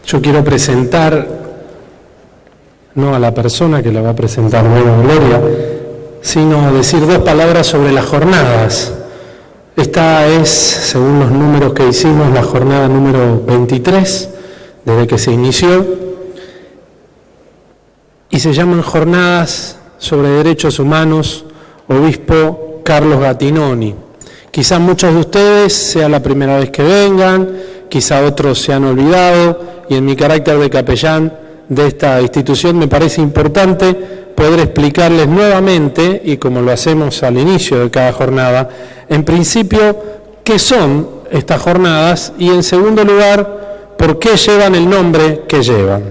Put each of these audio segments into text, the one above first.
Yo quiero presentar, no a la persona que la va a presentar luego Gloria, sino decir dos palabras sobre las jornadas. Esta es, según los números que hicimos, la jornada número 23, desde que se inició, y se llaman Jornadas sobre Derechos Humanos, Obispo Carlos Gattinoni. Quizá muchos de ustedes sea la primera vez que vengan, quizá otros se han olvidado, y en mi carácter de capellán de esta institución me parece importante poder explicarles nuevamente, y como lo hacemos al inicio de cada jornada, en principio, qué son estas jornadas y, en segundo lugar, por qué llevan el nombre que llevan.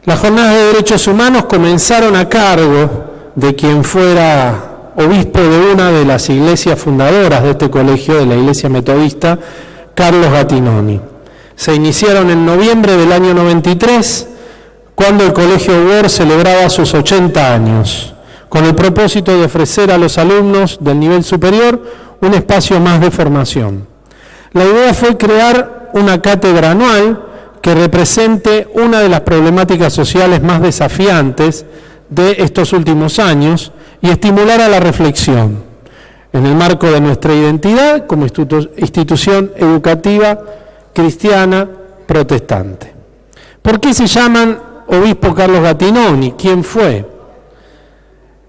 Las jornadas de derechos humanos comenzaron a cargo de quien fuera obispo de una de las iglesias fundadoras de este colegio, de la Iglesia Metodista, Carlos Gattinoni. Se iniciaron en noviembre del año 93, cuando el Colegio Word celebraba sus 80 años, con el propósito de ofrecer a los alumnos del nivel superior un espacio más de formación. La idea fue crear una cátedra anual que represente una de las problemáticas sociales más desafiantes de estos últimos años y estimular a la reflexión en el marco de nuestra identidad como institución educativa cristiana protestante. ¿Por qué se llaman Obispo Carlos Gattinoni? ¿Quién fue?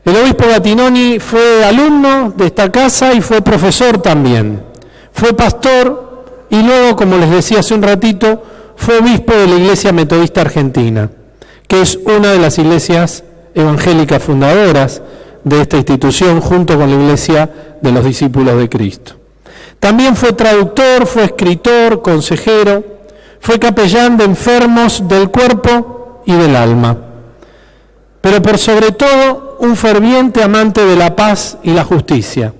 El obispo Gattinoni fue alumno de esta casa y fue profesor también. Fue pastor y luego, como les decía hace un ratito, fue obispo de la Iglesia Metodista Argentina, que es una de las iglesias evangélicas fundadoras de esta institución, junto con la Iglesia de los Discípulos de Cristo. También fue traductor, fue escritor, consejero, fue capellán de enfermos del cuerpo y del alma, pero por sobre todo un ferviente amante de la paz y la justicia.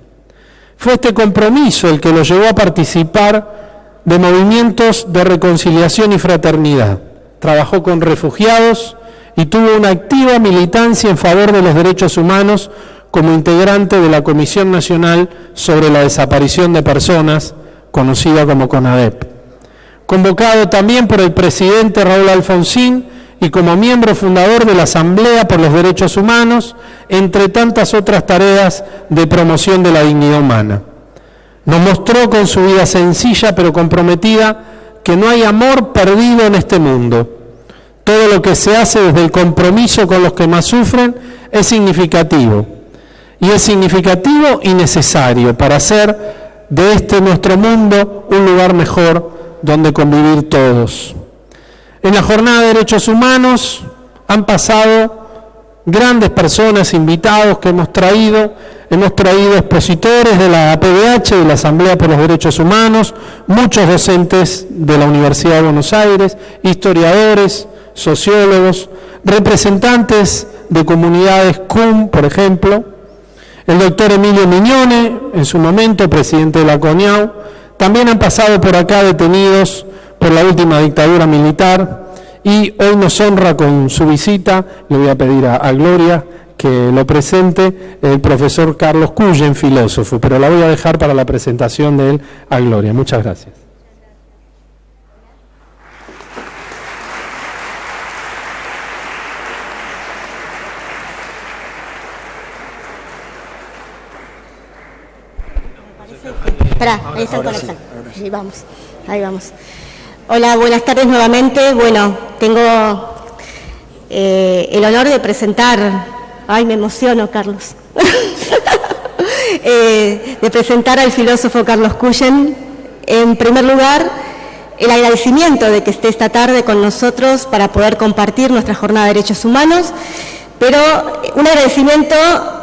Fue este compromiso el que lo llevó a participar de movimientos de reconciliación y fraternidad. Trabajó con refugiados y tuvo una activa militancia en favor de los derechos humanos como integrante de la Comisión Nacional sobre la Desaparición de Personas, conocida como CONADEP. Convocado también por el presidente Raúl Alfonsín y como miembro fundador de la Asamblea por los Derechos Humanos, entre tantas otras tareas de promoción de la dignidad humana. Nos mostró con su vida sencilla pero comprometida que no hay amor perdido en este mundo. Todo lo que se hace desde el compromiso con los que más sufren es significativo. Y es significativo y necesario para hacer de este nuestro mundo un lugar mejor donde convivir todos. En la Jornada de Derechos Humanos han pasado grandes personas, invitados que hemos traído expositores de la APDH, de la Asamblea por los Derechos Humanos, muchos docentes de la Universidad de Buenos Aires, historiadores, sociólogos, representantes de comunidades CUM, por ejemplo, el doctor Emilio Mignone, en su momento presidente de la CONIAU. También han pasado por acá detenidos por la última dictadura militar y hoy nos honra con su visita. Le voy a pedir a Gloria que lo presente, el profesor Carlos Cullen, filósofo, pero la voy a dejar para la presentación de él a Gloria. Muchas gracias. Esperá, ahí está el conector. Ahí vamos. Hola, buenas tardes nuevamente. Bueno, tengo el honor de presentar, me emociono, Carlos, de presentar al filósofo Carlos Cullen. En primer lugar, el agradecimiento de que esté esta tarde con nosotros para poder compartir nuestra jornada de derechos humanos, pero un agradecimiento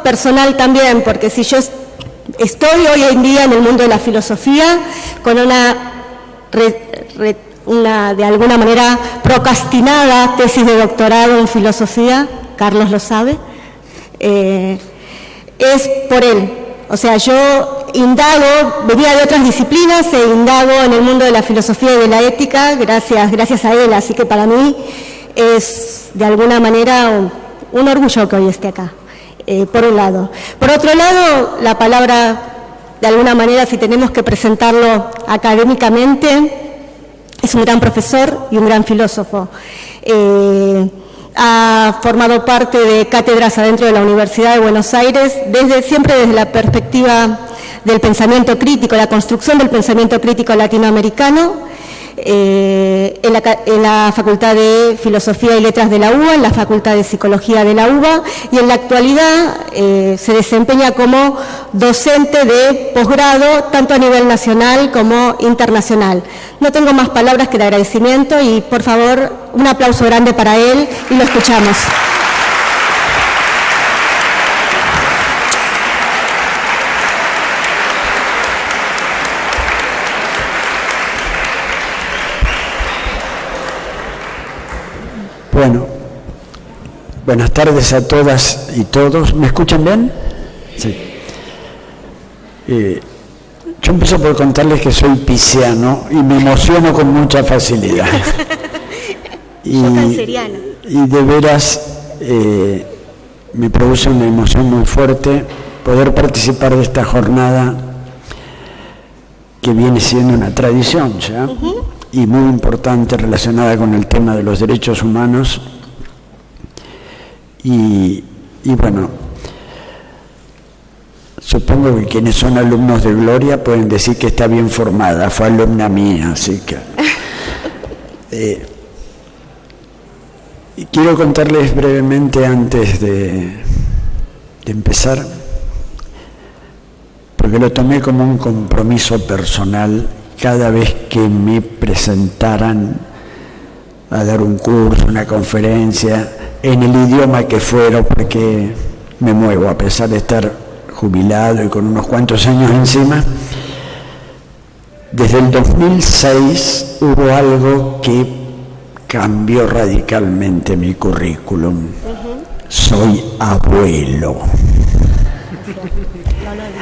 personal también, porque si yo estoy hoy en día en el mundo de la filosofía con una de alguna manera procrastinada tesis de doctorado en filosofía, Carlos lo sabe, es por él. O sea, yo indago, venía de otras disciplinas e indago en el mundo de la filosofía y de la ética gracias a él, así que para mí es de alguna manera un orgullo que hoy esté acá. Por un lado. Por otro lado, la palabra, de alguna manera, si tenemos que presentarlo académicamente, Es un gran profesor y un gran filósofo. Ha formado parte de cátedras adentro de la Universidad de Buenos Aires, siempre desde la perspectiva del pensamiento crítico, la construcción del pensamiento crítico latinoamericano, en la Facultad de Filosofía y Letras de la UBA, en la Facultad de Psicología de la UBA, y en la actualidad se desempeña como docente de posgrado, tanto a nivel nacional como internacional. No tengo más palabras que el agradecimiento y, por favor, un aplauso grande para él y lo escuchamos. Bueno, buenas tardes a todas y todos. ¿Me escuchan bien? Sí. Yo empiezo por contarles que soy pisciano y me emociono con mucha facilidad. Yo canceriana. Y de veras me produce una emoción muy fuerte poder participar de esta jornada que viene siendo una tradición ya. Y muy importante relacionada con el tema de los derechos humanos. Y bueno, supongo que quienes son alumnos de Gloria pueden decir que está bien formada, fue alumna mía, así que... y quiero contarles brevemente antes de empezar, porque lo tomé como un compromiso personal. Cada vez que me presentaran a dar un curso, una conferencia, en el idioma que fuera, porque me muevo, a pesar de estar jubilado y con unos cuantos años encima, desde el 2006 hubo algo que cambió radicalmente mi currículum. Soy abuelo.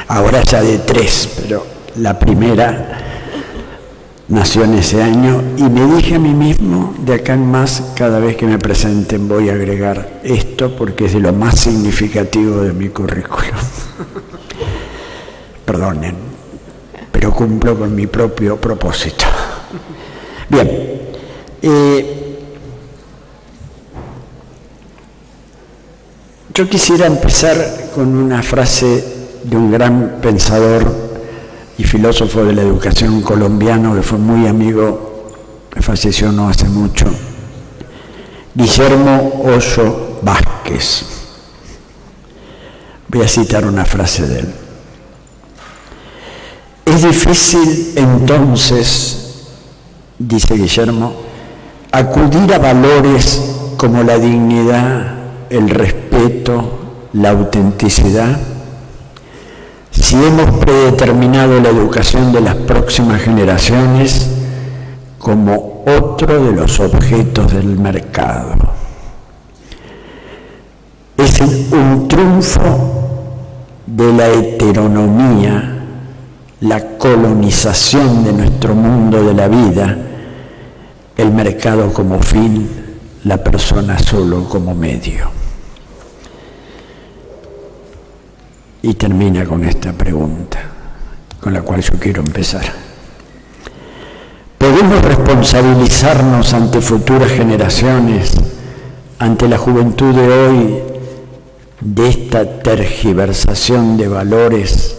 Ahora ya de 3, pero la primera nació en ese año y me dije a mí mismo, de acá en más, cada vez que me presenten voy a agregar esto porque es de lo más significativo de mi currículum. Perdonen, pero cumplo con mi propio propósito. Bien, yo quisiera empezar con una frase de un gran pensador y filósofo de la educación colombiano que fue muy amigo, que falleció no hace mucho, Guillermo Hoyo Vázquez. Voy a citar una frase de él. Es difícil entonces, dice Guillermo, acudir a valores como la dignidad, el respeto, la autenticidad, si hemos predeterminado la educación de las próximas generaciones como otro de los objetos del mercado. Es un triunfo de la heteronomía, la colonización de nuestro mundo de la vida, el mercado como fin, la persona solo como medio. Y termina con esta pregunta, con la cual yo quiero empezar. ¿Podemos responsabilizarnos ante futuras generaciones, ante la juventud de hoy, de esta tergiversación de valores,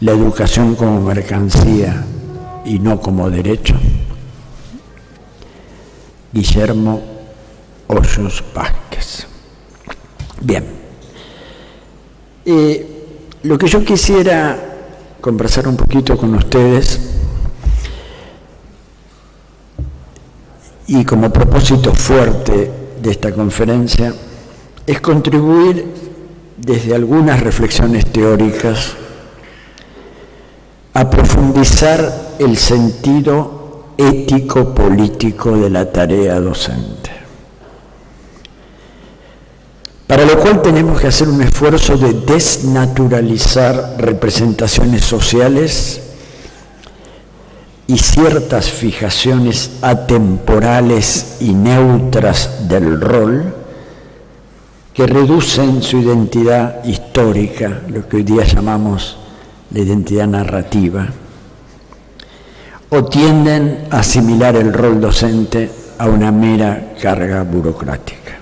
la educación como mercancía y no como derecho? Guillermo Hoyos Vázquez. Bien. Lo que yo quisiera conversar un poquito con ustedes y como propósito fuerte de esta conferencia es contribuir desde algunas reflexiones teóricas a profundizar el sentido ético-político de la tarea docente. Para lo cual tenemos que hacer un esfuerzo de desnaturalizar representaciones sociales y ciertas fijaciones atemporales y neutras del rol que reducen su identidad histórica, lo que hoy día llamamos la identidad narrativa, o tienden a asimilar el rol docente a una mera carga burocrática.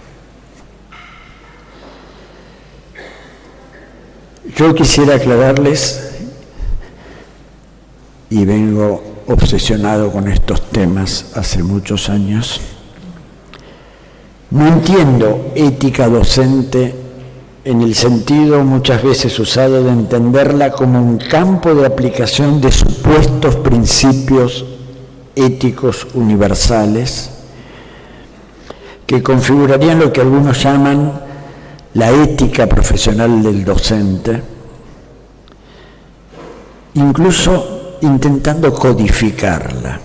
Yo quisiera aclararles, y vengo obsesionado con estos temas hace muchos años, no entiendo ética docente en el sentido muchas veces usado de entenderla como un campo de aplicación de supuestos principios éticos universales que configurarían lo que algunos llaman la ética profesional del docente, incluso intentando codificarla.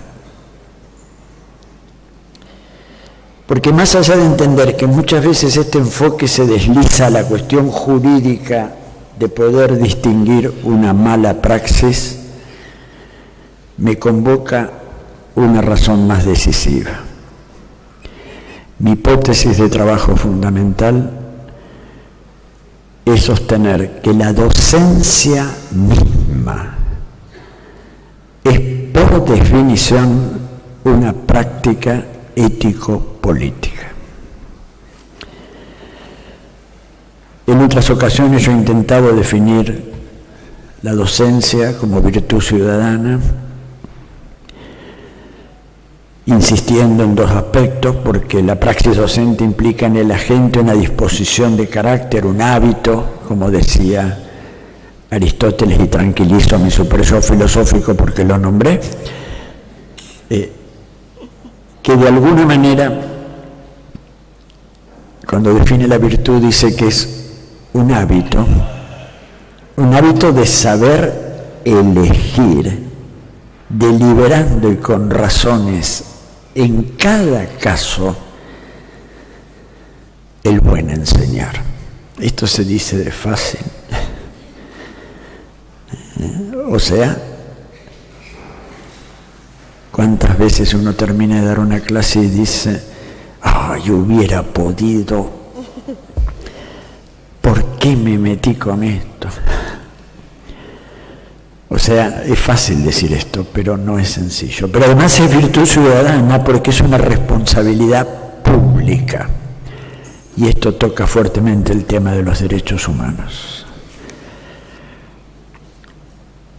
Porque más allá de entender que muchas veces este enfoque se desliza a la cuestión jurídica de poder distinguir una mala praxis, me convoca una razón más decisiva. Mi hipótesis de trabajo fundamental es sostener que la docencia misma es por definición una práctica ético-política. En otras ocasiones yo he intentado definir la docencia como virtud ciudadana, insistiendo en dos aspectos, porque la praxis docente implica en el agente una disposición de carácter, un hábito, como decía Aristóteles, y tranquilizo a mi superior filosófico porque lo nombré, que de alguna manera, cuando define la virtud, dice que es un hábito de saber elegir, deliberando y con razones en cada caso, el buen enseñar. Esto se dice de fácil. O sea, ¿cuántas veces uno termina de dar una clase y dice, yo hubiera podido, ¿por qué me metí con esto? O sea, es fácil decir esto, pero no es sencillo. Pero además es virtud ciudadana porque es una responsabilidad pública. Y esto toca fuertemente el tema de los derechos humanos.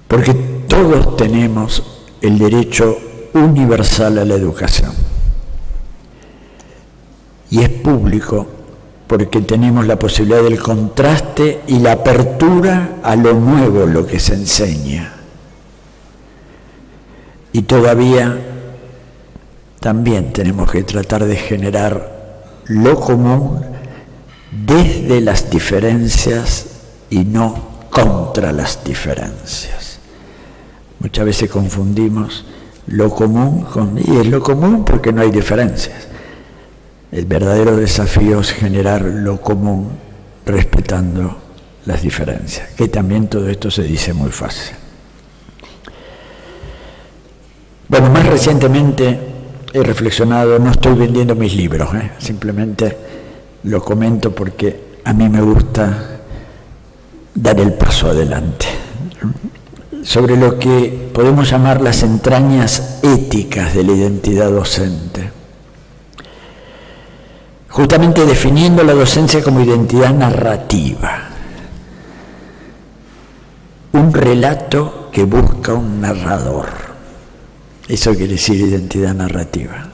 Porque todos tenemos el derecho universal a la educación. Y es público porque tenemos la posibilidad del contraste y la apertura a lo nuevo, lo que se enseña. Y todavía también tenemos que tratar de generar lo común desde las diferencias y no contra las diferencias. Muchas veces confundimos lo común y es lo común porque no hay diferencias. El verdadero desafío es generar lo común respetando las diferencias, que también todo esto se dice muy fácil. Bueno, más recientemente he reflexionado, no estoy vendiendo mis libros, simplemente lo comento porque a mí me gusta dar el paso adelante, sobre lo que podemos llamar las entrañas éticas de la identidad docente. Justamente definiendo la docencia como identidad narrativa, un relato que busca un narrador. Eso quiere decir identidad narrativa.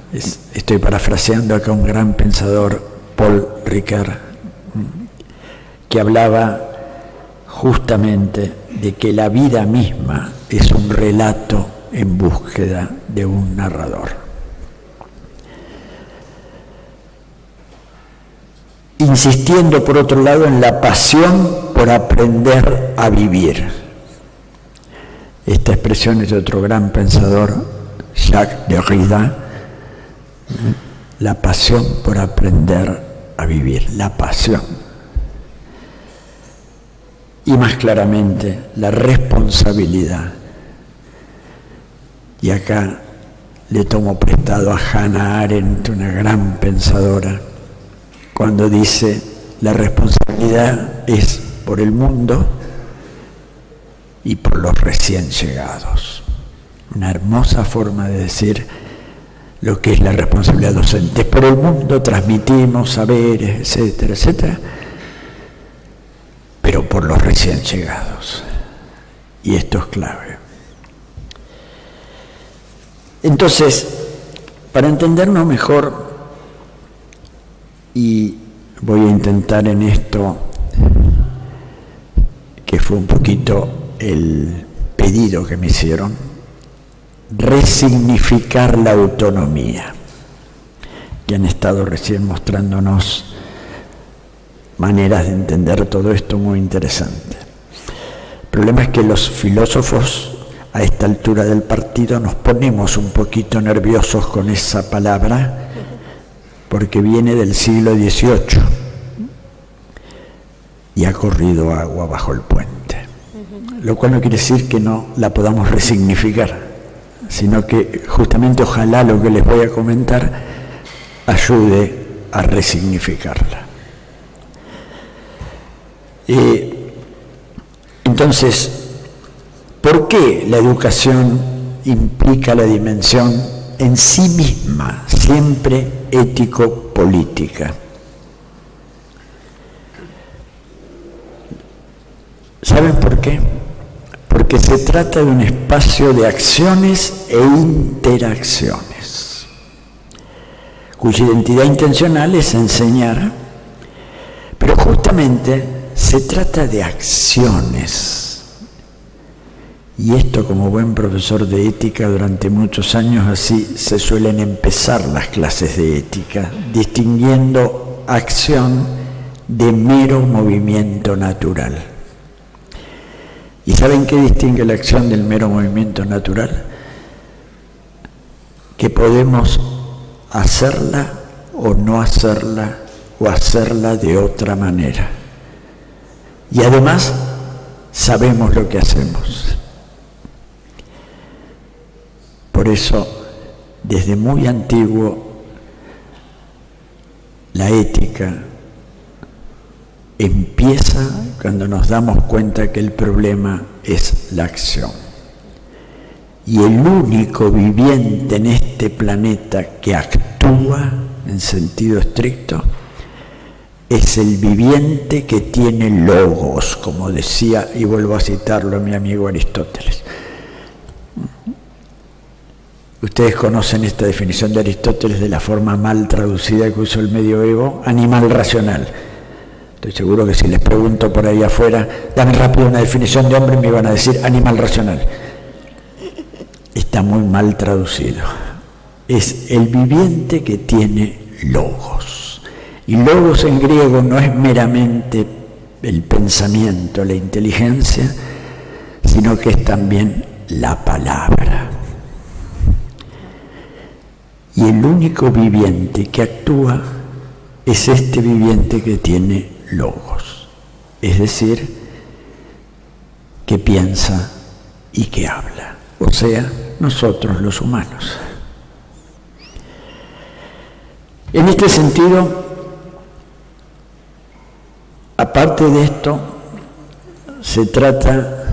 Estoy parafraseando acá a un gran pensador, Paul Ricoeur, que hablaba justamente de que la vida misma es un relato en búsqueda de un narrador. Insistiendo, por otro lado, en la pasión por aprender a vivir. Esta expresión es de otro gran pensador, Jacques Derrida, la pasión por aprender a vivir, la pasión. Y más claramente, la responsabilidad. Y acá le tomo prestado a Hannah Arendt, una gran pensadora, cuando dice, la responsabilidad es por el mundo y por los recién llegados. una hermosa forma de decir lo que es la responsabilidad docente. Por el mundo transmitimos saberes, etcétera, etcétera, pero por los recién llegados. Y esto es clave. Entonces, para entendernos mejor, y voy a intentar en esto, que fue un poquito el pedido que me hicieron, resignificar la autonomía, que han estado recién mostrándonos maneras de entender todo esto muy interesantes. El problema es que los filósofos a esta altura del partido nos ponemos un poquito nerviosos con esa palabra porque viene del siglo XVIII y ha corrido agua bajo el puente, lo cual no quiere decir que no la podamos resignificar, sino que justamente ojalá lo que les voy a comentar ayude a resignificarla. Entonces, ¿por qué la educación implica la dimensión en sí misma, siempre ético-política? ¿Saben por qué? Porque se trata de un espacio de acciones e interacciones, cuya identidad intencional es enseñar, pero justamente se trata de acciones. Y esto, como buen profesor de ética durante muchos años, así se suelen empezar las clases de ética, distinguiendo acción de mero movimiento natural. ¿Y saben qué distingue la acción del mero movimiento natural? Que podemos hacerla o no hacerla, o hacerla de otra manera. Y además, sabemos lo que hacemos. Por eso, desde muy antiguo, la ética empieza cuando nos damos cuenta que el problema es la acción. Y el único viviente en este planeta que actúa en sentido estricto es el viviente que tiene logos, como decía, y vuelvo a citarlo a mi amigo Aristóteles. Ustedes conocen esta definición de Aristóteles de la forma mal traducida que usó el medioevo, animal racional. Estoy seguro que si les pregunto por ahí afuera, dame rápido una definición de hombre, me van a decir animal racional. Está muy mal traducido. Es el viviente que tiene logos. Y logos en griego no es meramente el pensamiento, la inteligencia, sino que es también la palabra. Y el único viviente que actúa es este viviente que tiene logos, es decir, que piensa y que habla, o sea, nosotros los humanos. En este sentido, aparte de esto, se trata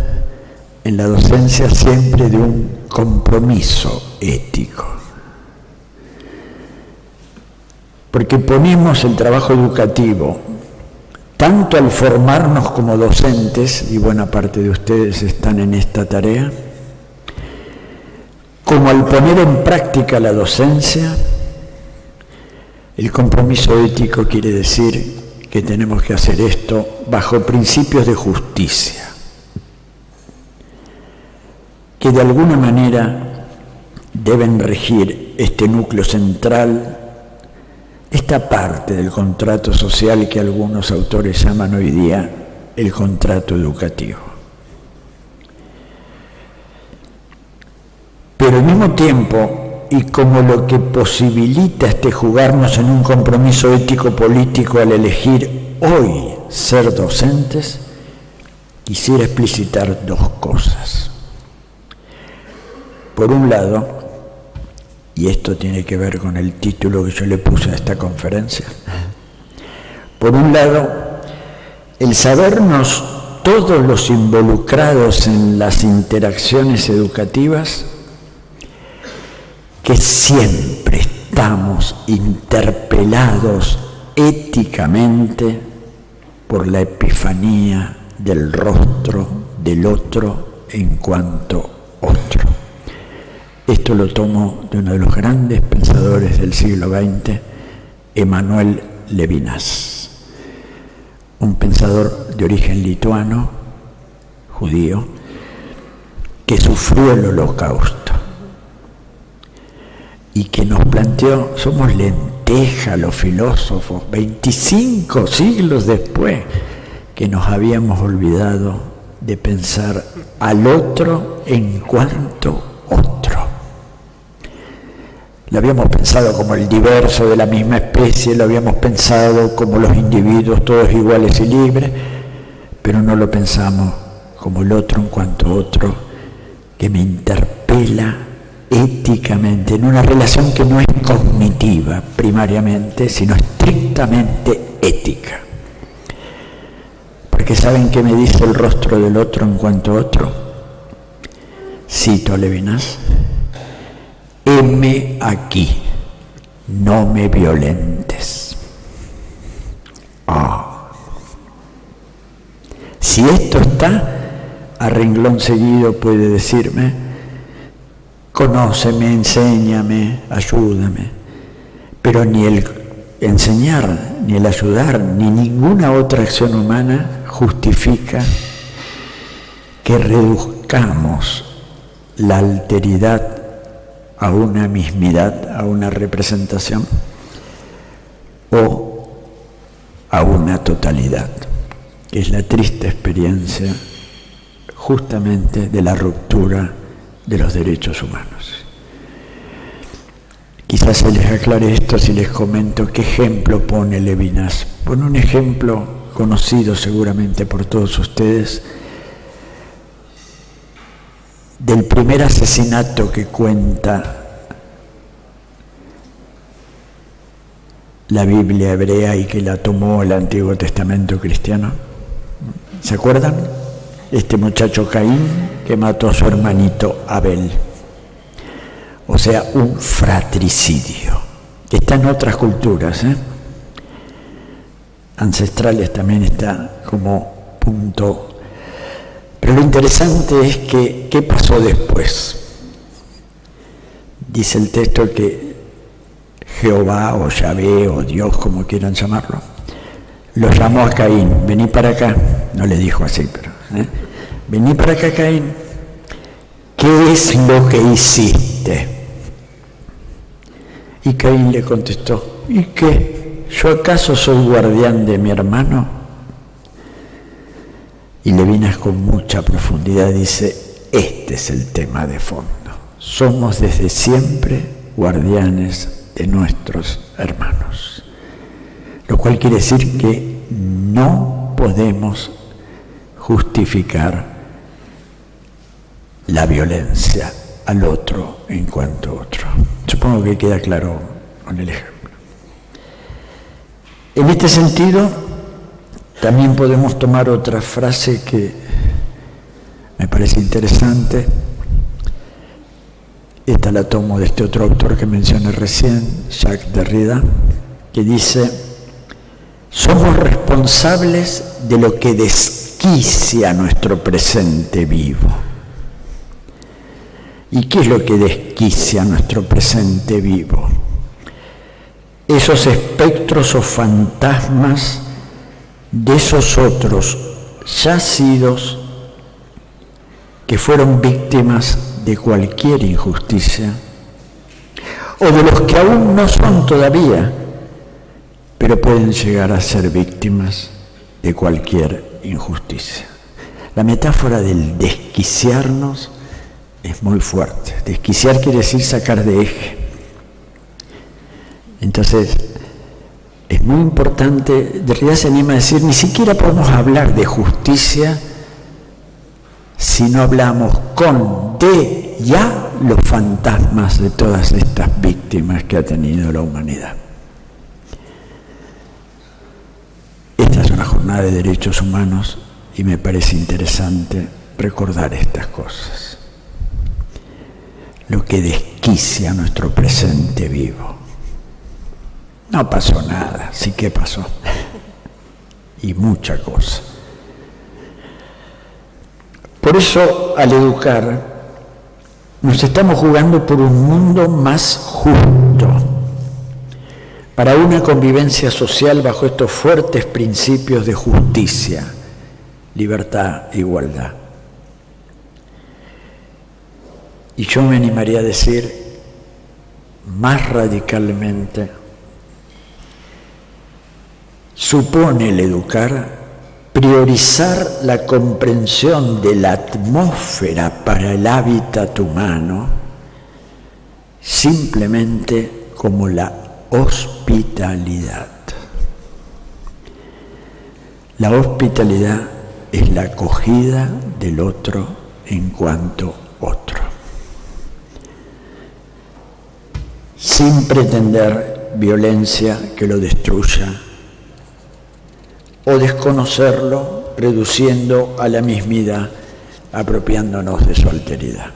en la docencia siempre de un compromiso ético. Porque ponemos el trabajo educativo, tanto al formarnos como docentes, y buena parte de ustedes están en esta tarea, como al poner en práctica la docencia. El compromiso ético quiere decir que tenemos que hacer esto bajo principios de justicia, que de alguna manera deben regir este núcleo central, esta parte del contrato social que algunos autores llaman hoy día el contrato educativo. Pero al mismo tiempo, y como lo que posibilita jugarnos en un compromiso ético-político al elegir hoy ser docentes, quisiera explicitar dos cosas. Por un lado, y esto tiene que ver con el título que yo le puse a esta conferencia. Por un lado, el sabernos todos los involucrados en las interacciones educativas que siempre estamos interpelados éticamente por la epifanía del rostro del otro en cuanto otro. Esto lo tomo de uno de los grandes pensadores del siglo XX, Emmanuel Levinas, un pensador de origen lituano, judío, que sufrió el Holocausto y que nos planteó, somos lentejas los filósofos, 25 siglos después, que nos habíamos olvidado de pensar al otro en cuanto otro. Lo habíamos pensado como el diverso de la misma especie, lo habíamos pensado como los individuos todos iguales y libres, pero no lo pensamos como el otro en cuanto otro, que me interpela éticamente en una relación que no es cognitiva primariamente, sino estrictamente ética. Porque ¿saben qué me dice el rostro del otro en cuanto a otro? Cito a Levinas: heme aquí, no me violentes. Si esto está, a renglón seguido puede decirme: conóceme, enséñame, ayúdame. Pero ni el enseñar, ni el ayudar, ni ninguna otra acción humana justifica que reduzcamos la alteridad a una mismidad, a una representación o a una totalidad, que es la triste experiencia justamente de la ruptura de los derechos humanos. Quizás se les aclare esto si les comento qué ejemplo pone Levinas. Pone un ejemplo conocido seguramente por todos ustedes del primer asesinato que cuenta la Biblia hebrea y que la tomó el Antiguo Testamento cristiano. ¿Se acuerdan? Este muchacho Caín que mató a su hermanito Abel. O sea, un fratricidio, que está en otras culturas, ancestrales también está como punto. Pero lo interesante es que, ¿qué pasó después? Dice el texto que Jehová o Yahvé o Dios, como quieran llamarlo, lo llamó a Caín: vení para acá. No le dijo así, pero vení para acá, Caín. ¿Qué es lo que hiciste? Y Caín le contestó: ¿y qué? ¿Yo acaso soy guardián de mi hermano? Y Levinas con mucha profundidad dice: este es el tema de fondo. Somos desde siempre guardianes de nuestros hermanos. Lo cual quiere decir que no podemos justificar la violencia al otro en cuanto a otro. Supongo que queda claro con el ejemplo. En este sentido, también podemos tomar otra frase que me parece interesante. Esta la tomo de este otro autor que mencioné recién, Jacques Derrida, que dice: somos responsables de lo que desquicia nuestro presente vivo. ¿Y qué es lo que desquicia nuestro presente vivo? Esos espectros o fantasmas de esos otros yacidos que fueron víctimas de cualquier injusticia, o de los que aún no son todavía, pero pueden llegar a ser víctimas de cualquier injusticia. La metáfora del desquiciarnos es muy fuerte. Desquiciar quiere decir sacar de eje. Entonces, es muy importante, Derrida se anima a decir, ni siquiera podemos hablar de justicia si no hablamos con, de, ya los fantasmas de todas estas víctimas que ha tenido la humanidad. Esta es una jornada de derechos humanos y me parece interesante recordar estas cosas. Lo que desquicia nuestro presente vivo. No pasó nada, sí que pasó. Y mucha cosa. Por eso, al educar, nos estamos jugando por un mundo más justo, para una convivencia social bajo estos fuertes principios de justicia, libertad e igualdad. Y yo me animaría a decir más radicalmente, supone el educar priorizar la comprensión de la atmósfera para el hábitat humano simplemente como la hospitalidad. La hospitalidad es la acogida del otro en cuanto otro, sin pretender violencia que lo destruya o desconocerlo, reduciendo a la mismidad, apropiándonos de su alteridad.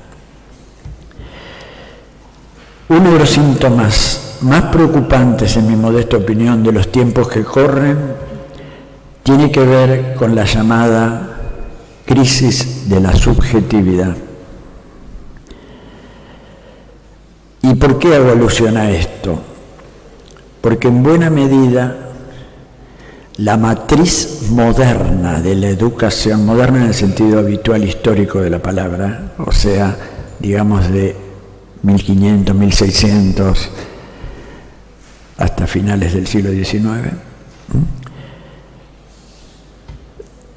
Uno de los síntomas más preocupantes, en mi modesta opinión, de los tiempos que corren, tiene que ver con la llamada crisis de la subjetividad. ¿Y por qué hago alusión a esto? Porque en buena medida la matriz moderna de la educación, moderna en el sentido habitual histórico de la palabra, o sea, digamos de 1500, 1600 hasta finales del siglo XIX,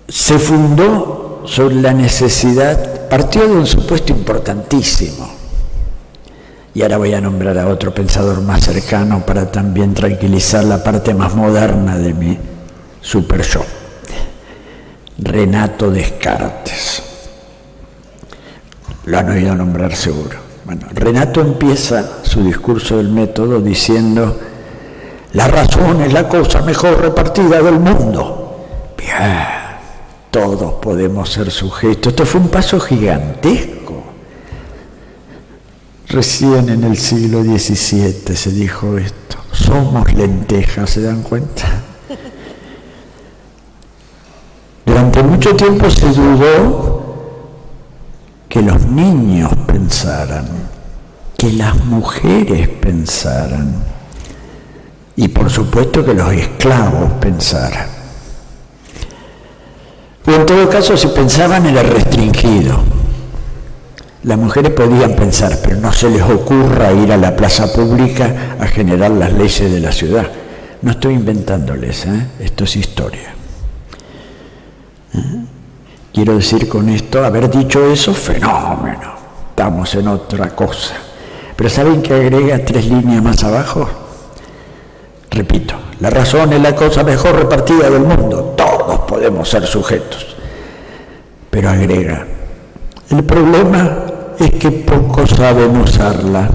se fundó sobre la necesidad, partió de un supuesto importantísimo, y ahora voy a nombrar a otro pensador más cercano para también tranquilizar la parte más moderna de mi super yo, Renato Descartes. Lo han oído nombrar seguro. Bueno, Renato empieza su discurso del método diciendo: la razón es la cosa mejor repartida del mundo. Bien, todos podemos ser sujetos. Esto fue un paso gigantesco. Recién en el siglo XVII se dijo esto. Somos lentejas, ¿se dan cuenta? Durante mucho tiempo se dudó que los niños pensaran, que las mujeres pensaran y por supuesto que los esclavos pensaran. O en todo caso, si pensaban era restringido. Las mujeres podían pensar, pero no se les ocurra ir a la plaza pública a generar las leyes de la ciudad. No estoy inventándoles, esto es historia. Quiero decir con esto, haber dicho eso, fenómeno, estamos en otra cosa. Pero ¿saben qué agrega 3 líneas más abajo? Repito, la razón es la cosa mejor repartida del mundo, todos podemos ser sujetos. Pero agrega, el problema es que pocos saben usarla.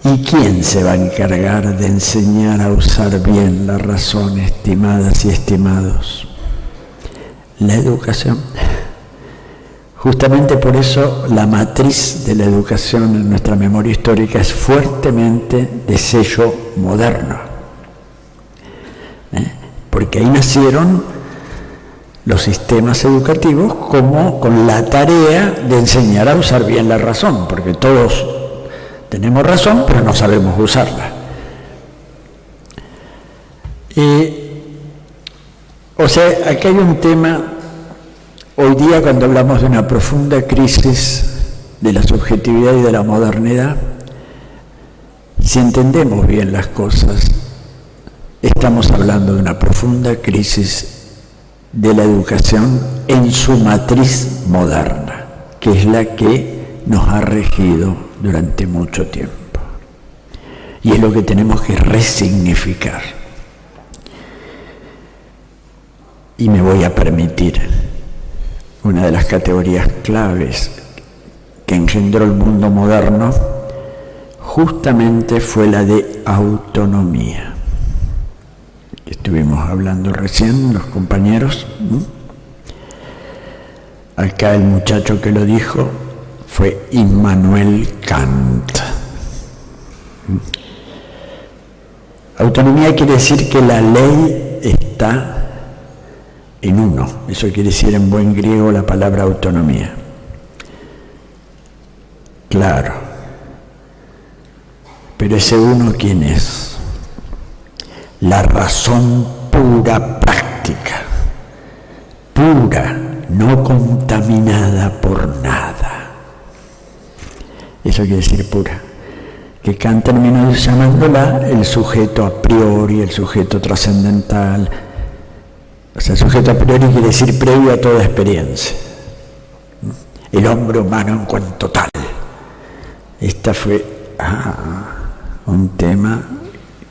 ¿Y quién se va a encargar de enseñar a usar bien la razón, estimadas y estimados? La educación. Justamente por eso la matriz de la educación en nuestra memoria histórica es fuertemente de sello moderno. Porque ahí nacieron los sistemas educativos como con la tarea de enseñar a usar bien la razón, porque todos tenemos razón, pero no sabemos usarla. O sea, aquí hay un tema, hoy día cuando hablamos de una profunda crisis de la subjetividad y de la modernidad, si entendemos bien las cosas, estamos hablando de una profunda crisis de la educación en su matriz moderna, que es la que nos ha regido durante mucho tiempo. Y es lo que tenemos que resignificar. Y me voy a permitir, una de las categorías claves que engendró el mundo moderno justamente fue la de autonomía. Estuvimos hablando recién, los compañeros. Acá el muchacho que lo dijo fue Immanuel Kant. Autonomía quiere decir que la ley está en uno. Eso quiere decir en buen griego la palabra autonomía. Claro. Pero ese uno, ¿quién es? La razón pura práctica. Pura, no contaminada por nada. Eso quiere decir pura. Que Kant terminó llamándola el sujeto a priori, el sujeto trascendental. O sea, el sujeto a priori quiere decir previo a toda experiencia. El hombre humano en cuanto tal. Esta fue un tema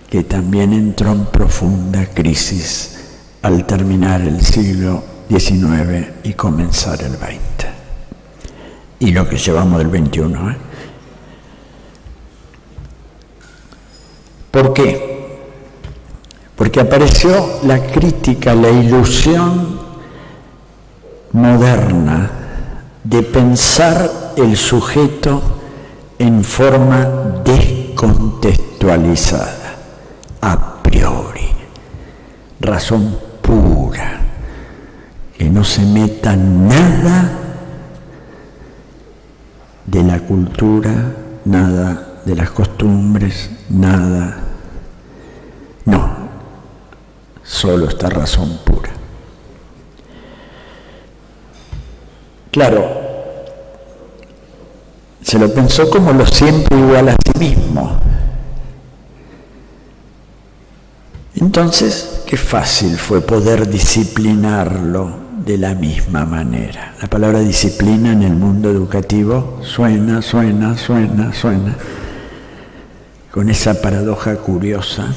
que también entró en profunda crisis al terminar el siglo XIX y comenzar el XX. Y lo que llevamos del XXI. ¿Por qué? Porque apareció la crítica, la ilusión moderna de pensar el sujeto en forma descontextualizada, a priori, razón pura, que no se meta nada de la cultura, nada de las costumbres, nada. No, solo esta razón pura. Claro, se lo pensó como lo siempre igual a sí mismo. Entonces, qué fácil fue poder disciplinarlo de la misma manera. La palabra disciplina en el mundo educativo suena, con esa paradoja curiosa,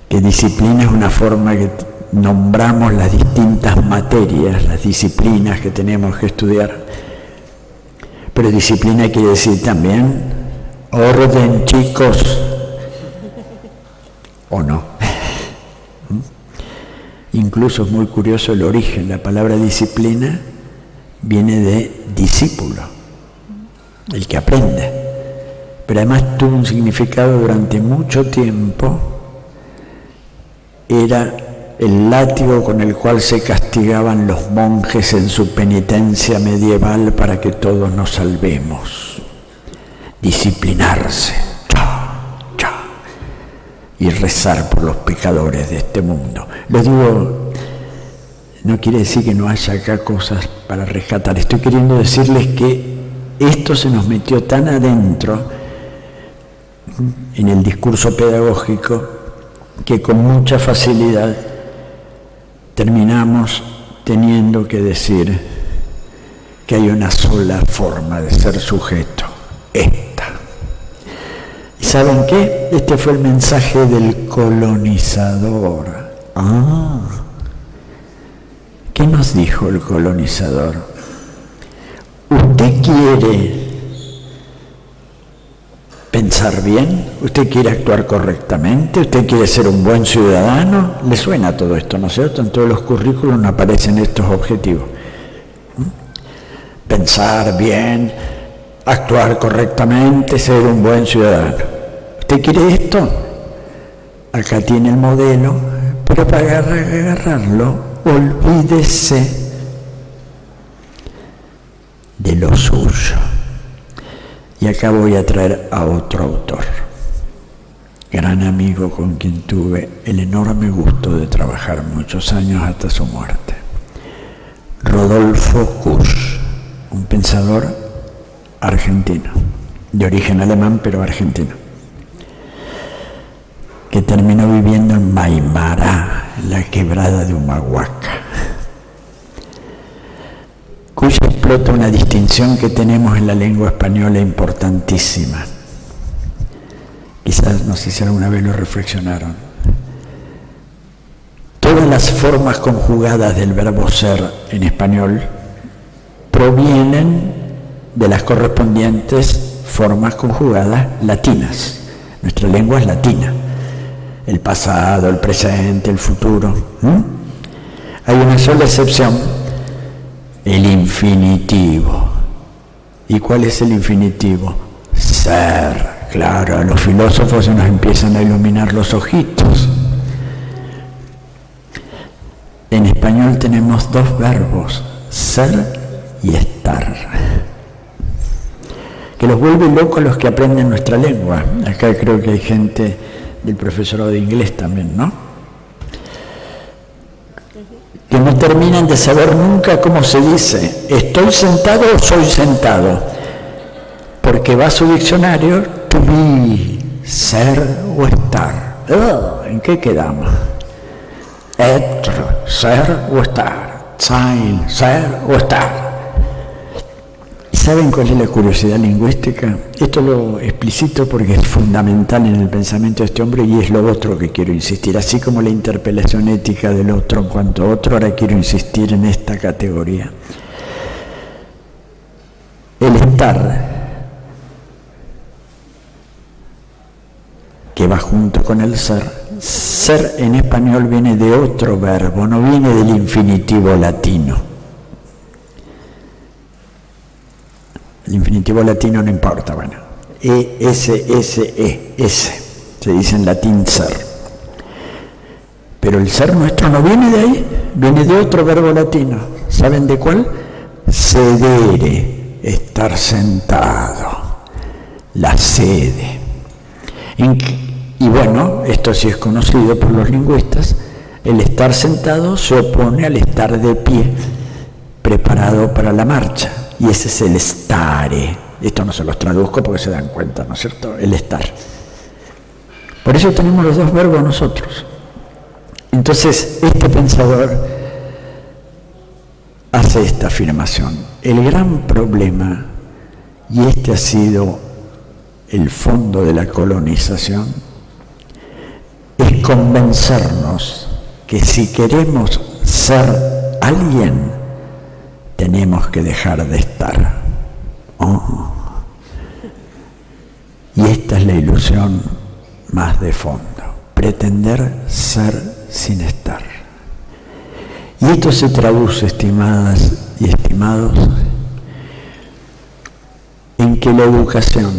que disciplina es una forma que nombramos las distintas materias, las disciplinas que tenemos que estudiar. Pero disciplina quiere decir también orden, chicos, ¿o no? Incluso es muy curioso el origen. La palabra disciplina viene de discípulo, el que aprende. Pero además tuvo un significado durante mucho tiempo. Era el látigo con el cual se castigaban los monjes en su penitencia medieval para que todos nos salvemos. Disciplinarse. Y rezar por los pecadores de este mundo. Lo digo, no quiere decir que no haya acá cosas para rescatar. Estoy queriendo decirles que esto se nos metió tan adentro en el discurso pedagógico que con mucha facilidad terminamos teniendo que decir que hay una sola forma de ser sujeto, esta. ¿Y saben qué? Este fue el mensaje del colonizador. ¿Qué nos dijo el colonizador? ¿Usted quiere pensar bien? ¿Usted quiere actuar correctamente? ¿Usted quiere ser un buen ciudadano? ¿Le suena todo esto, no es cierto? En todos los currículos aparecen estos objetivos. Pensar bien, actuar correctamente, ser un buen ciudadano. ¿Usted quiere esto? Acá tiene el modelo, pero para agarrarlo, olvídese de lo suyo. Y acá voy a traer a otro autor, gran amigo con quien tuve el enorme gusto de trabajar muchos años hasta su muerte. Rodolfo Kusch, un pensador argentino, de origen alemán pero argentino, que terminó viviendo en Maimará, la quebrada de Humahuaca. Kusch explota una distinción que tenemos en la lengua española importantísima. Quizás, no sé si alguna vez lo reflexionaron. Todas las formas conjugadas del verbo ser en español provienen de las correspondientes formas conjugadas latinas. Nuestra lengua es latina. El pasado, el presente, el futuro. Hay una sola excepción, el infinitivo. ¿Y cuál es el infinitivo? Ser. Claro, a los filósofos se nos empiezan a iluminar los ojitos. En español tenemos dos verbos, ser y estar, que los vuelve locos a los que aprenden nuestra lengua. Acá creo que hay gente del profesorado de inglés también, ¿no? Que no terminan de saber nunca cómo se dice, ¿estoy sentado o soy sentado? Porque va a su diccionario, to be, ser o estar. ¿En qué quedamos? Ser o estar. Sein, ser o estar. ¿Saben cuál es la curiosidad lingüística? Esto lo explicito porque es fundamental en el pensamiento de este hombre y es lo otro que quiero insistir. Así como la interpelación ética del otro en cuanto a otro, ahora quiero insistir en esta categoría. El estar, que va junto con el ser. Ser en español viene de otro verbo, no viene del infinitivo latino. El infinitivo latino no importa, bueno. ese, se dice en latín ser. Pero el ser nuestro no viene de ahí, viene de otro verbo latino. ¿Saben de cuál? Sedere, estar sentado, la sede. Y bueno, esto sí es conocido por los lingüistas, el estar sentado se opone al estar de pie, preparado para la marcha, y ese es el stare. Esto no se los traduzco porque se dan cuenta, ¿no es cierto? El estar. Por eso tenemos los dos verbos nosotros. Entonces, este pensador hace esta afirmación. El gran problema, y este ha sido el fondo de la colonización, es convencernos que si queremos ser alguien, tenemos que dejar de estar. Y esta es la ilusión más de fondo, pretender ser sin estar. Y esto se traduce, estimadas y estimados, en que la educación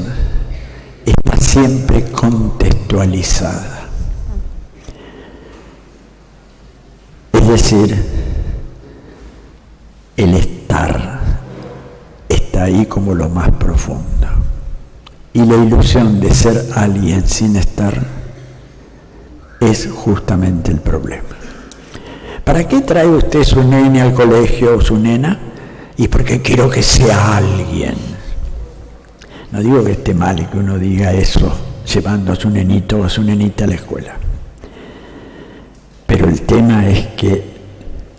está siempre contextualizada. Es decir, el estar está ahí como lo más profundo. Y la ilusión de ser alguien sin estar es justamente el problema. ¿Para qué trae usted su nene al colegio o su nena? Y porque quiero que sea alguien. No digo que esté mal que uno diga eso llevando a su nenito o a su nenita a la escuela. Pero el tema es que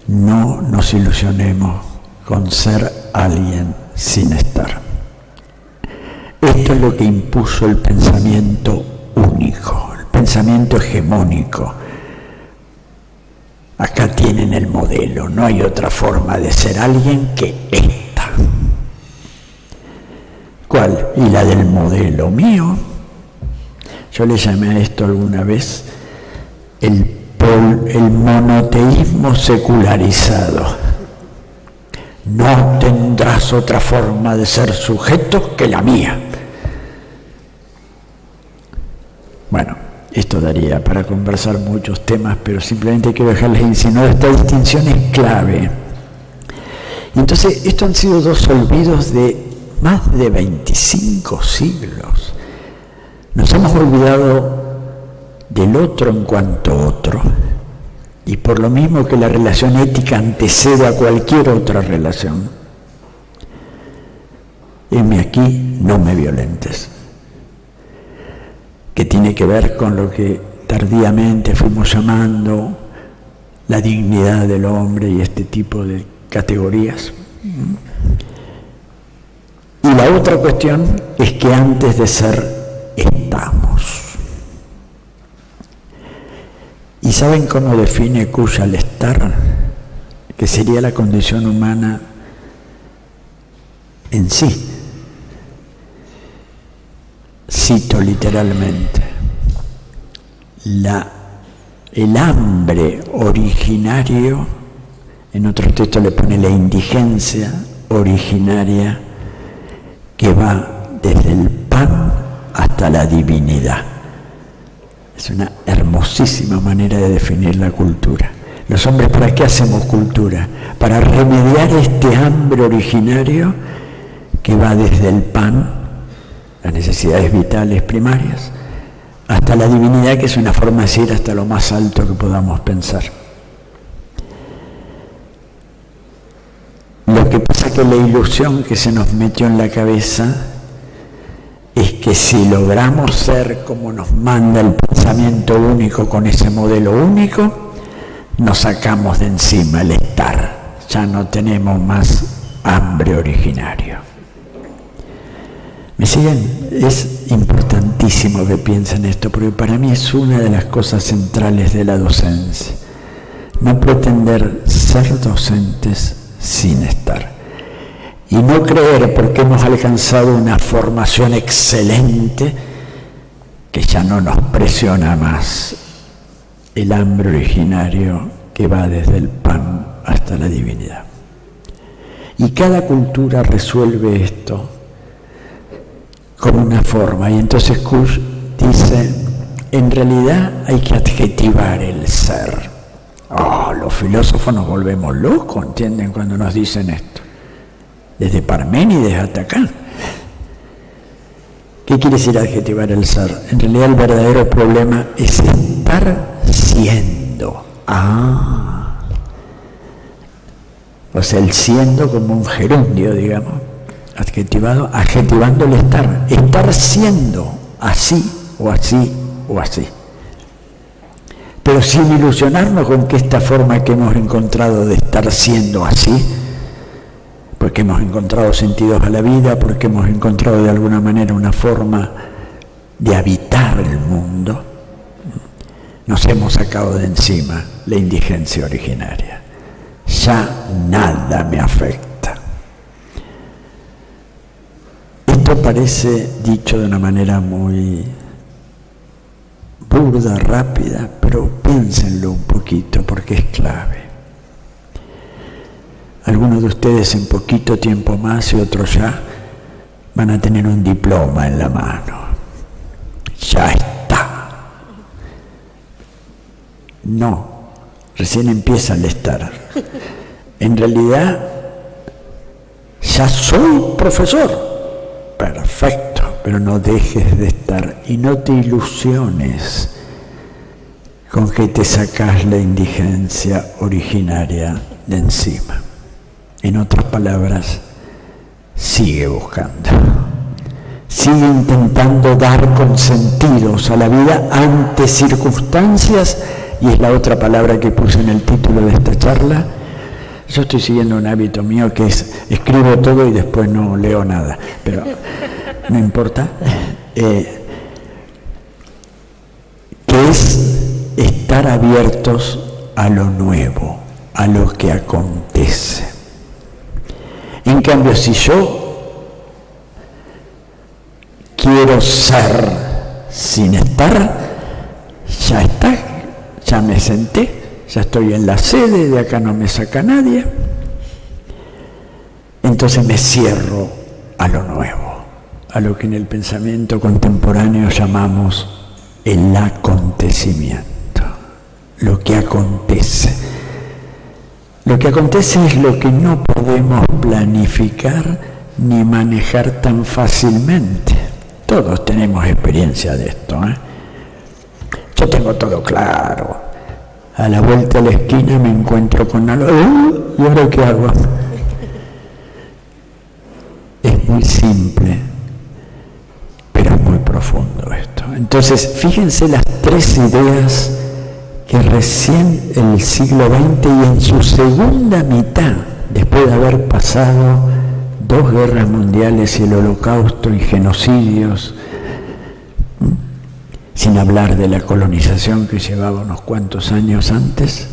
no nos ilusionemos con ser alguien sin estar. Esto es lo que impuso el pensamiento único, el pensamiento hegemónico. Acá tienen el modelo, no hay otra forma de ser alguien que esta. ¿Cuál? Y la del modelo mío. Yo le llamé a esto alguna vez el monoteísmo secularizado. No tendrás otra forma de ser sujeto que la mía. Bueno, esto daría para conversar muchos temas, pero simplemente quiero dejarles insinuar esta distinción es clave. Y entonces, estos han sido dos olvidos de más de 25 siglos. Nos hemos olvidado del otro en cuanto otro, y por lo mismo que la relación ética antecede a cualquier otra relación. Heme aquí, no me violentes, que tiene que ver con lo que tardíamente fuimos llamando la dignidad del hombre y este tipo de categorías. Y la otra cuestión es que antes de ser, estamos. ¿Y saben cómo define Kuya el estar? Que sería la condición humana en sí. Cito literalmente, el hambre originario, en otros textos le pone la indigencia originaria, que va desde el pan hasta la divinidad. Es una hermosísima manera de definir la cultura. Los hombres, ¿para qué hacemos cultura? Para remediar este hambre originario que va desde el pan, las necesidades vitales primarias, hasta la divinidad, que es una forma de ir hasta lo más alto que podamos pensar. Lo que pasa es que la ilusión que se nos metió en la cabeza es que si logramos ser como nos manda el pensamiento único con ese modelo único, nos sacamos de encima el estar, ya no tenemos más hambre originario. ¿Me siguen? Es importantísimo que piensen esto, porque para mí es una de las cosas centrales de la docencia. No pretender ser docentes sin estar. Y no creer, porque hemos alcanzado una formación excelente, que ya no nos presiona más el hambre originario que va desde el pan hasta la divinidad. Y cada cultura resuelve esto con una forma. Y entonces Kusch dice, en realidad hay que adjetivar el ser. Los filósofos nos volvemos locos, ¿entienden? Cuando nos dicen esto. Desde Parménides hasta acá. ¿Qué quiere decir adjetivar el ser? En realidad el verdadero problema es estar siendo. O sea, el siendo como un gerundio, digamos, adjetivando el estar. Estar siendo así o así o así. Pero sin ilusionarnos con que esta forma que hemos encontrado de estar siendo así, porque hemos encontrado sentidos a la vida, porque hemos encontrado de alguna manera una forma de habitar el mundo, nos hemos sacado de encima la indigencia originaria. Ya nada me afecta. Esto parece dicho de una manera muy burda, rápida, pero piénsenlo un poquito porque es clave. Algunos de ustedes en poquito tiempo más y otros ya van a tener un diploma en la mano. Ya está. No, recién empieza el estar. En realidad, ya soy profesor. Perfecto, pero no dejes de estar y no te ilusiones con que te sacas la indigencia originaria de encima. En otras palabras, sigue buscando. Sigue intentando dar consentidos a la vida ante circunstancias, y es la otra palabra que puse en el título de esta charla. Yo estoy siguiendo un hábito mío que es, escribo todo y después no leo nada, pero no importa, que es estar abiertos a lo nuevo, a lo que acontece. En cambio, si yo quiero ser sin estar, ya está, ya me senté, ya estoy en la sede, de acá no me saca nadie, entonces me cierro a lo nuevo, a lo que en el pensamiento contemporáneo llamamos el acontecimiento, lo que acontece. Lo que acontece es lo que no podemos planificar ni manejar tan fácilmente. Todos tenemos experiencia de esto, ¿eh? Yo tengo todo claro. A la vuelta de la esquina me encuentro con algo. ¿Y ahora qué hago? Es muy simple, pero es muy profundo esto. Entonces, fíjense las tres ideas que recién el siglo XX y en su segunda mitad, después de haber pasado 2 guerras mundiales y el Holocausto y genocidios, sin hablar de la colonización que llevaba unos cuantos años antes,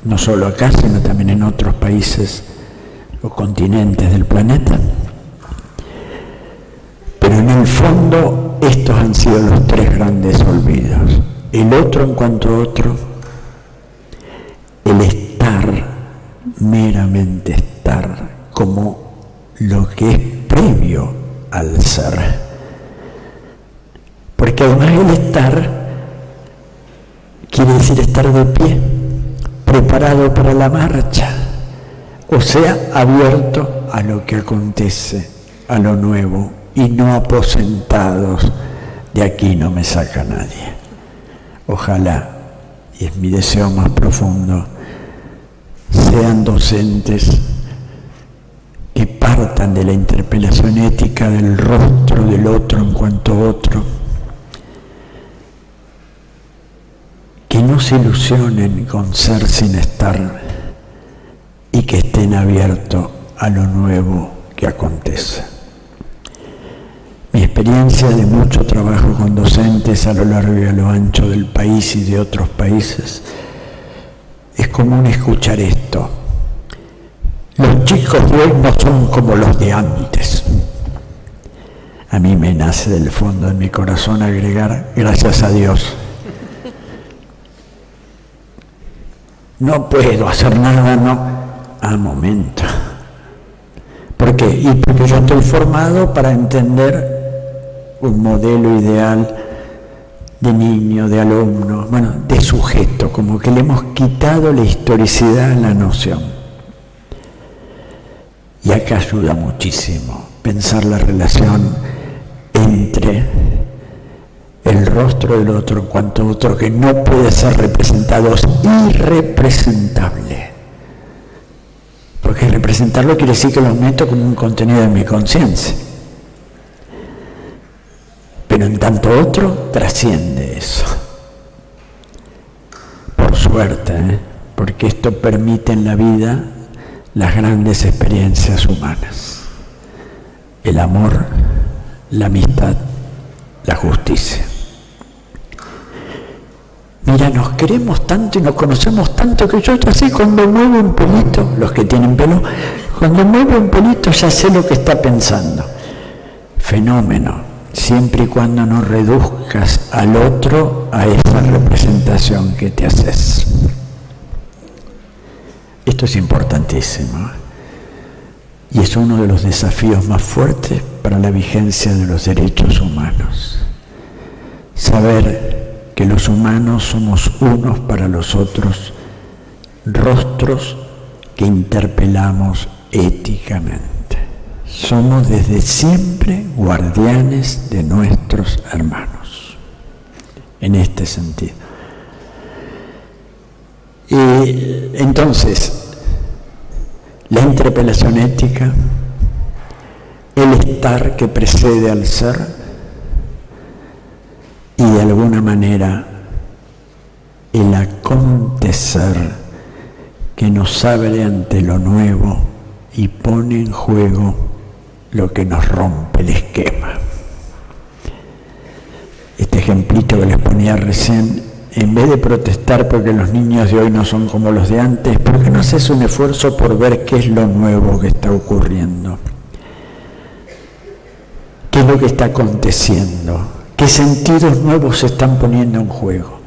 no solo acá, sino también en otros países o continentes del planeta. Pero en el fondo, estos han sido los 3 grandes olvidos. El otro en cuanto a otro, el estar, meramente estar, como lo que es previo a al ser. Porque además el estar quiere decir estar de pie, preparado para la marcha, o sea, abierto a lo que acontece, a lo nuevo, y no aposentados, de aquí no me saca nadie. Ojalá, y es mi deseo más profundo, sean docentes que partan de la interpelación ética del rostro del otro en cuanto otro, que no se ilusionen con ser sin estar y que estén abiertos a lo nuevo que acontece. Mi experiencia de mucho trabajo con docentes a lo largo y a lo ancho del país y de otros países es común escuchar esto: los chicos de hoy no son como los de antes. A mí me nace del fondo de mi corazón agregar, gracias a Dios. No puedo hacer nada, no. Momento. ¿Por qué? Y porque yo estoy formado para entender un modelo ideal de niño, de alumno, bueno, de sujeto, como que le hemos quitado la historicidad a la noción. Y acá ayuda muchísimo pensar la relación entre el rostro del otro en cuanto a otro que no puede ser representado, es irrepresentable. Porque representarlo quiere decir que lo meto como un contenido de mi conciencia. Pero en tanto otro trasciende eso. Por suerte, porque esto permite en la vida las grandes experiencias humanas. El amor, la amistad, la justicia. Mira, nos queremos tanto y nos conocemos tanto que yo ya sé cuando muevo un pelito, los que tienen pelo, cuando muevo un pelito ya sé lo que está pensando. Fenómeno, siempre y cuando no reduzcas al otro a esa representación que te haces. Esto es importantísimo y es uno de los desafíos más fuertes para la vigencia de los derechos humanos. Saber que los humanos somos unos para los otros, rostros que interpelamos éticamente. Somos desde siempre guardianes de nuestros hermanos, en este sentido. Y entonces, la interpelación ética, el estar que precede al ser, y de alguna manera el acontecer que nos abre ante lo nuevo y pone en juego lo que nos rompe el esquema. Este ejemplito que les ponía recién, en vez de protestar porque los niños de hoy no son como los de antes, ¿por qué no haces un esfuerzo por ver qué es lo nuevo que está ocurriendo? ¿Qué es lo que está aconteciendo? ¿Qué sentidos nuevos se están poniendo en juego?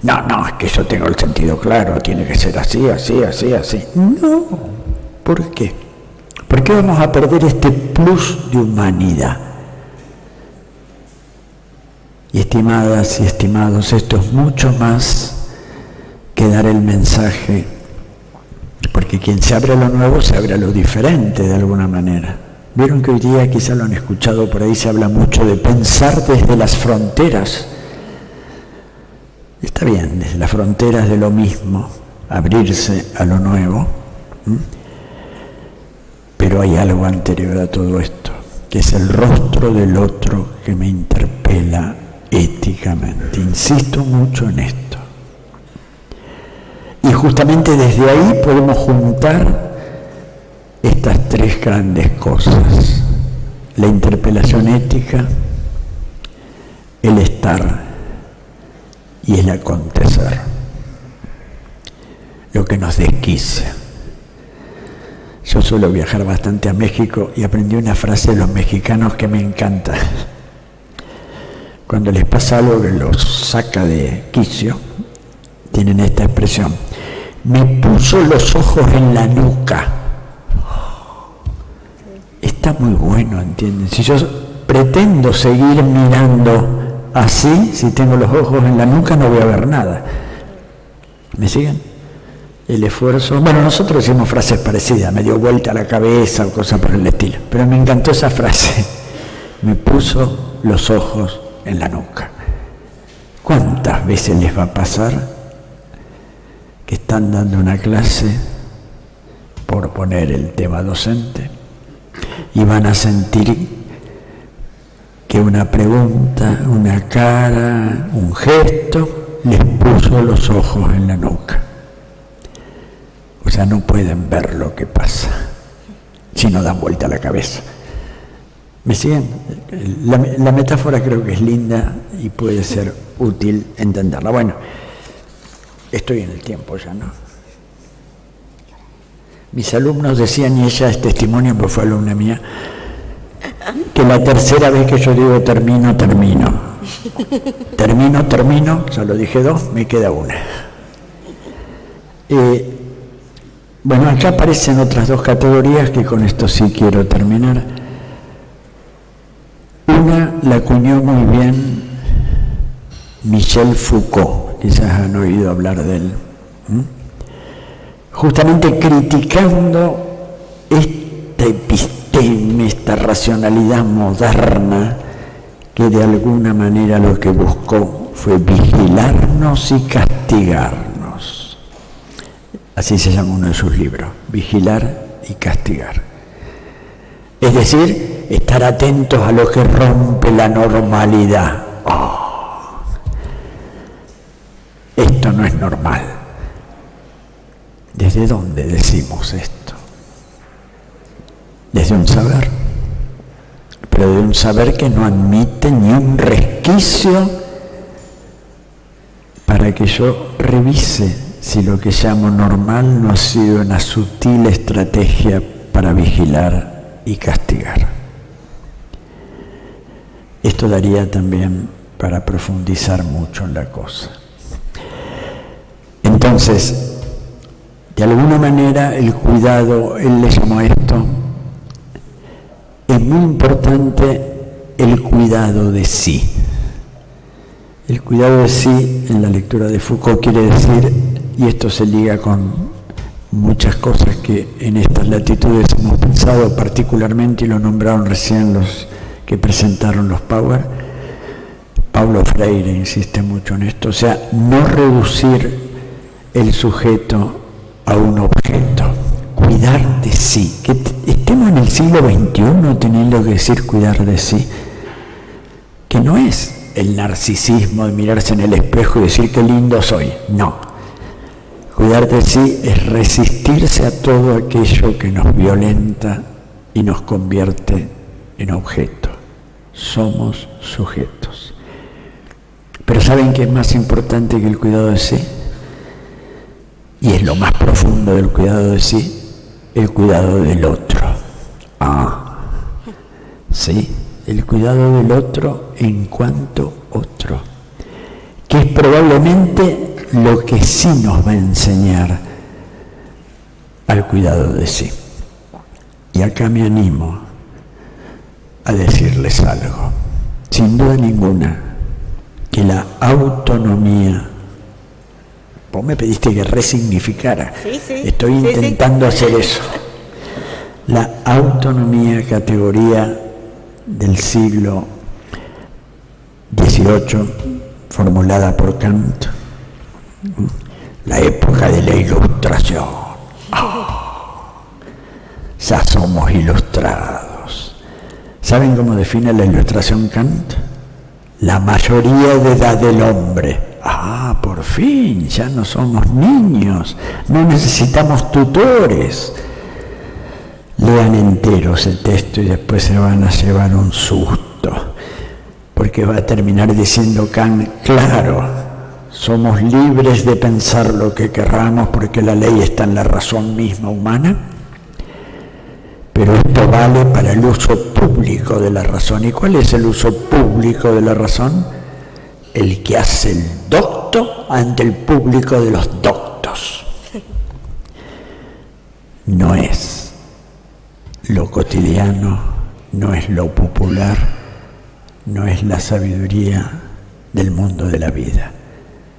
No, es que yo tengo el sentido claro, tiene que ser así, así, así, así. No, ¿por qué? ¿Por qué vamos a perder este plus de humanidad? Y estimadas y estimados, esto es mucho más que dar el mensaje, porque quien se abre a lo nuevo se abre a lo diferente de alguna manera. Vieron que hoy día, quizá lo han escuchado por ahí, se habla mucho de pensar desde las fronteras. Está bien, desde las fronteras de lo mismo, abrirse a lo nuevo. Pero hay algo anterior a todo esto, que es el rostro del otro que me interpela éticamente. Insisto mucho en esto. Y justamente desde ahí podemos juntar estas tres grandes cosas: la interpelación ética, el estar y el acontecer, lo que nos desquicia. Yo suelo viajar bastante a México y aprendí una frase de los mexicanos que me encanta. Cuando les pasa algo que los saca de quicio, tienen esta expresión: me puso los ojos en la nuca. Está muy bueno, ¿entienden? Si yo pretendo seguir mirando así, si tengo los ojos en la nuca no voy a ver nada. ¿Me siguen? El esfuerzo, bueno, nosotros hicimos frases parecidas, me dio vuelta la cabeza o cosas por el estilo, pero me encantó esa frase, me puso los ojos en la nuca. ¿Cuántas veces les va a pasar que están dando una clase, por poner el tema docente, y van a sentir que una pregunta, una cara, un gesto, les puso los ojos en la nuca? O sea, no pueden ver lo que pasa si no dan vuelta la cabeza. ¿Me siguen? La metáfora creo que es linda y puede ser útil entenderla. Bueno, estoy en el tiempo ya, ¿no? Mis alumnos decían, y ella es testimonio, pues fue alumna mía, que la tercera vez que yo digo termino, ya lo dije 2, me queda una. Bueno, acá aparecen otras 2 categorías que con esto sí quiero terminar. Una la acuñó muy bien Michel Foucault, quizás han oído hablar de él, justamente criticando esta episteme, esta racionalidad moderna que de alguna manera lo que buscó fue vigilarnos y castigarnos. Así se llama uno de sus libros, Vigilar y Castigar. Es decir, estar atentos a lo que rompe la normalidad. Esto no es normal. ¿Desde dónde decimos esto? Desde un saber, pero de un saber que no admite ni un resquicio para que yo revise si lo que llamo normal no ha sido una sutil estrategia para vigilar y castigar. Esto daría también para profundizar mucho en la cosa. Entonces, de alguna manera el cuidado, él le llamó a esto, es muy importante el cuidado de sí. El cuidado de sí, en la lectura de Foucault, quiere decir, y esto se liga con muchas cosas que en estas latitudes hemos pensado particularmente, y lo nombraron recién los que presentaron los Power, Paulo Freire insiste mucho en esto, o sea, no reducir el sujeto a un objeto, cuidar de sí. Que estemos en el siglo XXI teniendo que decir cuidar de sí, que no es el narcisismo de mirarse en el espejo y decir qué lindo soy, no. Cuidar de sí es resistirse a todo aquello que nos violenta y nos convierte en objeto. Somos sujetos. Pero ¿saben qué es más importante que el cuidado de sí? Y es lo más profundo del cuidado de sí, el cuidado del otro. Sí, el cuidado del otro en cuanto otro, que es probablemente lo que sí nos va a enseñar al cuidado de sí. Y acá me animo a decirles algo, sin duda ninguna, que la autonomía, vos me pediste que resignificara, estoy intentando hacer eso, la autonomía, categoría del siglo XVIII, formulada por Kant, la época de la Ilustración. Ya somos ilustrados. ¿Saben cómo define la Ilustración Kant? La mayoría de edad del hombre. Por fin, ya no somos niños, no necesitamos tutores. Lean entero ese texto y después se van a llevar un susto, porque va a terminar diciendo Kant, claro, somos libres de pensar lo que querramos porque la ley está en la razón misma humana, pero esto vale para el uso público de la razón. ¿Y cuál es el uso público de la razón? El que hace el docto ante el público de los doctos. No es lo cotidiano, no es lo popular, no es la sabiduría del mundo de la vida.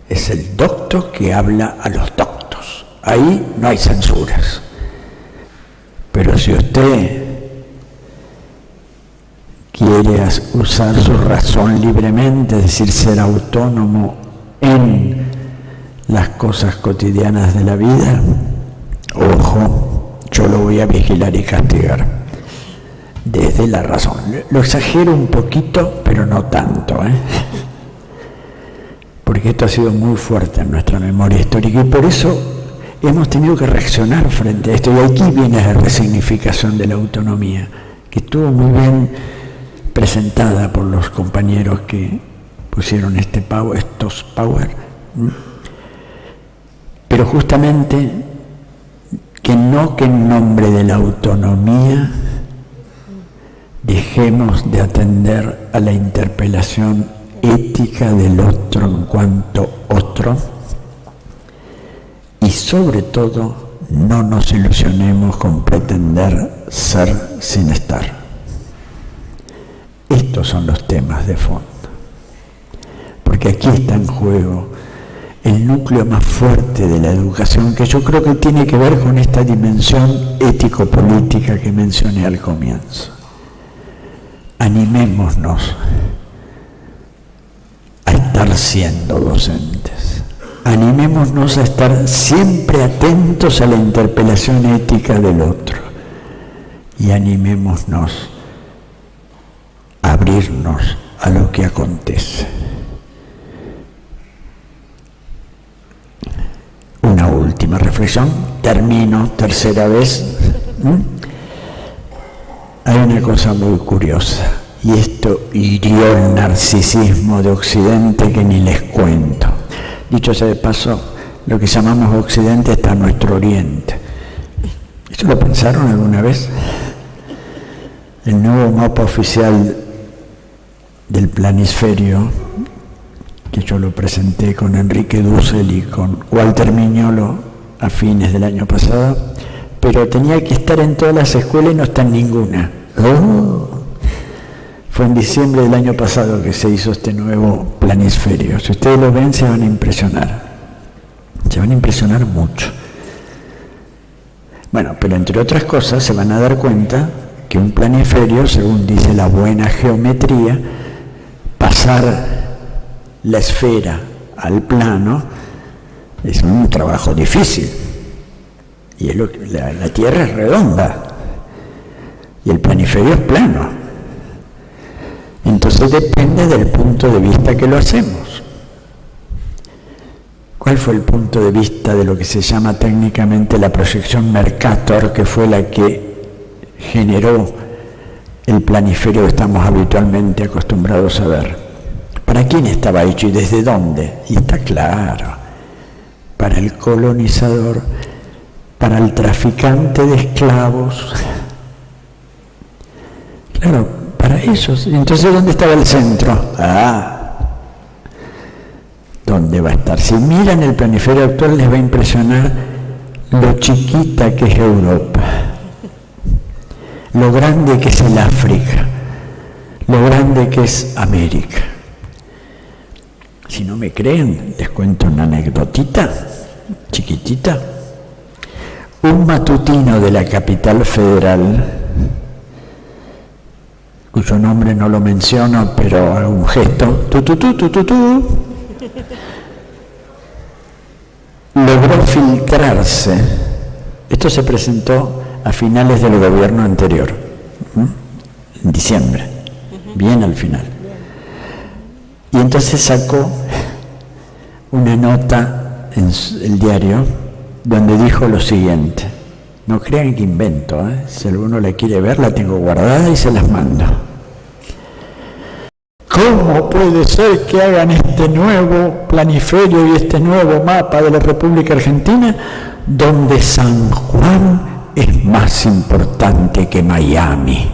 Es el docto que habla a los doctos. Ahí no hay censuras. Pero si usted quiere usar su razón libremente, es decir, ser autónomo en las cosas cotidianas de la vida, ojo, yo lo voy a vigilar y castigar desde la razón. Lo exagero un poquito, pero no tanto, porque esto ha sido muy fuerte en nuestra memoria histórica y por eso hemos tenido que reaccionar frente a esto. Y aquí viene la resignificación de la autonomía, que estuvo muy bien presentada por los compañeros que pusieron estos power. Pero justamente que en nombre de la autonomía dejemos de atender a la interpelación ética del otro en cuanto otro, y sobre todo no nos ilusionemos con pretender ser sin estar. Estos son los temas de fondo, porque aquí está en juego el núcleo más fuerte de la educación, que yo creo que tiene que ver con esta dimensión ético-política que mencioné al comienzo. Animémonos a estar siendo docentes. Animémonos a estar siempre atentos a la interpelación ética del otro. Y animémonos a abrirnos a lo que acontece. Una última reflexión, termino, tercera vez. Hay una cosa muy curiosa, y esto hirió el narcisismo de Occidente que ni les cuento. Dicho sea de paso, lo que llamamos Occidente está a nuestro Oriente. ¿Eso lo pensaron alguna vez? El nuevo mapa oficial del planisferio, que yo lo presenté con Enrique Dussel y con Walter Miñolo a fines del año pasado, pero tenía que estar en todas las escuelas y no está en ninguna. Fue en diciembre del año pasado que se hizo este nuevo planisferio. Si ustedes lo ven, se van a impresionar. Se van a impresionar mucho. Bueno, pero entre otras cosas se van a dar cuenta que un planisferio, según dice la buena geometría, pasar la esfera al plano es un trabajo difícil. Y la Tierra es redonda y el planiferio es plano. Entonces depende del punto de vista que lo hacemos. ¿Cuál fue el punto de vista de lo que se llama técnicamente la proyección Mercator, que fue la que generó el planiferio que estamos habitualmente acostumbrados a ver? ¿Para quién estaba hecho y desde dónde? Y está claro, para el colonizador, para el traficante de esclavos. Claro, para ellos. Entonces, ¿dónde estaba el centro? ¿Dónde va a estar? Si miran el planiferio actual, les va a impresionar lo chiquita que es Europa, lo grande que es el África, lo grande que es América. Si no me creen, les cuento una anécdotita, chiquitita. Un matutino de la capital federal, cuyo nombre no lo menciono, pero hago un gesto, logró filtrarse. Esto se presentó a finales del gobierno anterior, en diciembre, bien al final. Y entonces sacó una nota en el diario donde dijo lo siguiente. No crean que invento, si alguno la quiere ver, la tengo guardada y se las mando. ¿Cómo puede ser que hagan este nuevo planiferio y este nuevo mapa de la República Argentina donde San Juan es más importante que Miami?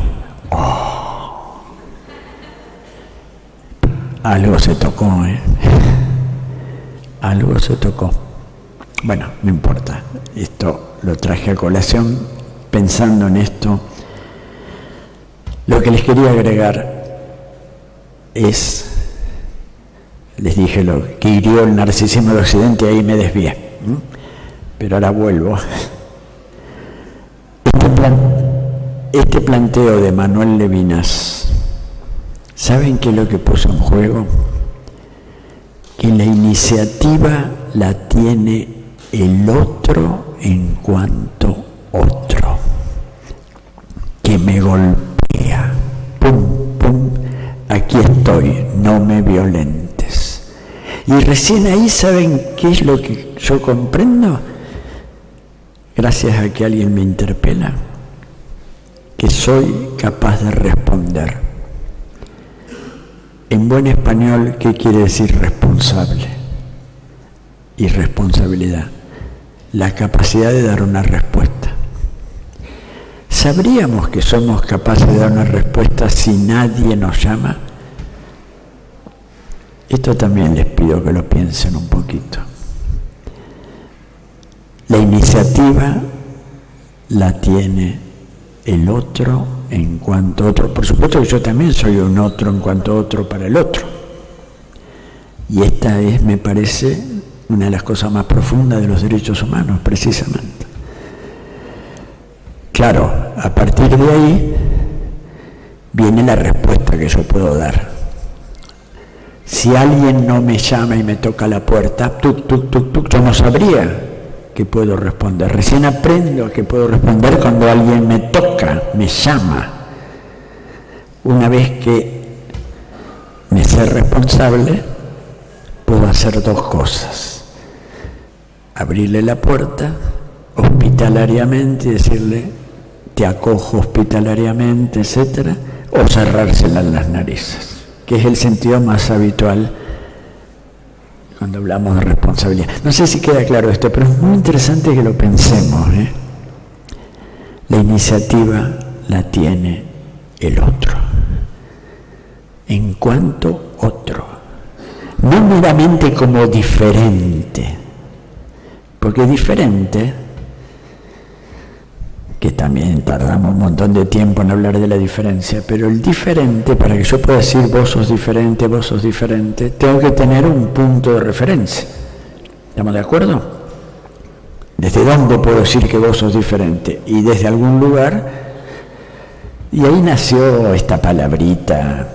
Algo se tocó, Algo se tocó. Bueno, no importa. Esto lo traje a colación pensando en esto. Lo que les quería agregar es, les dije lo que hirió el narcisismo de Occidente y ahí me desvié, pero ahora vuelvo. Este planteo de Manuel Levinas, ¿saben qué es lo que puso en juego? Que la iniciativa la tiene el otro en cuanto otro, que me golpea, pum, pum, aquí estoy, no me violentes. Y recién ahí, ¿saben qué es lo que yo comprendo? Gracias a que alguien me interpela, que soy capaz de responder. En buen español, ¿qué quiere decir responsable? Y responsabilidad. La capacidad de dar una respuesta. ¿Sabríamos que somos capaces de dar una respuesta si nadie nos llama? Esto también les pido que lo piensen un poquito. La iniciativa la tiene el otro en cuanto a otro. Por supuesto que yo también soy un otro en cuanto a otro para el otro. Y esta es, me parece, una de las cosas más profundas de los derechos humanos, precisamente. Claro, a partir de ahí viene la respuesta que yo puedo dar. Si alguien no me llama y me toca la puerta, tuc, tuc, tuc, tuc, yo no sabría que puedo responder. Recién aprendo a que puedo responder cuando alguien me toca, me llama. Una vez que me sé responsable, puedo hacer dos cosas. Abrirle la puerta hospitalariamente y decirle, te acojo hospitalariamente, etc., o cerrársela en las narices, que es el sentido más habitual cuando hablamos de responsabilidad. No sé si queda claro esto, pero es muy interesante que lo pensemos, La iniciativa la tiene el otro, en cuanto otro, no meramente como diferente, porque diferente, que también tardamos un montón de tiempo en hablar de la diferencia, pero el diferente, para que yo pueda decir vos sos diferente, tengo que tener un punto de referencia. ¿Estamos de acuerdo? ¿Desde dónde puedo decir que vos sos diferente? Y desde algún lugar, y ahí nació esta palabrita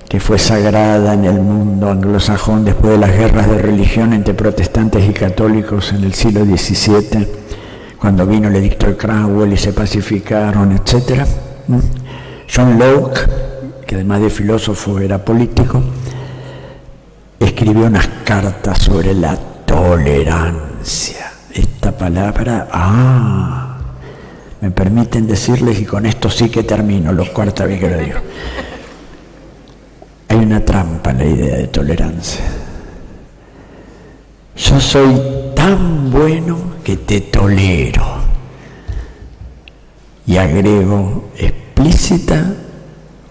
que fue sagrada en el mundo anglosajón después de las guerras de religión entre protestantes y católicos en el siglo XVII, cuando vino el edicto de Cromwell y se pacificaron, etc. John Locke, que además de filósofo era político, escribió unas cartas sobre la tolerancia. Esta palabra, me permiten decirles, y con esto sí que termino, la cuarta vez que lo digo. Hay una trampa en la idea de tolerancia. Yo soy tan bueno que te tolero. Y agrego explícita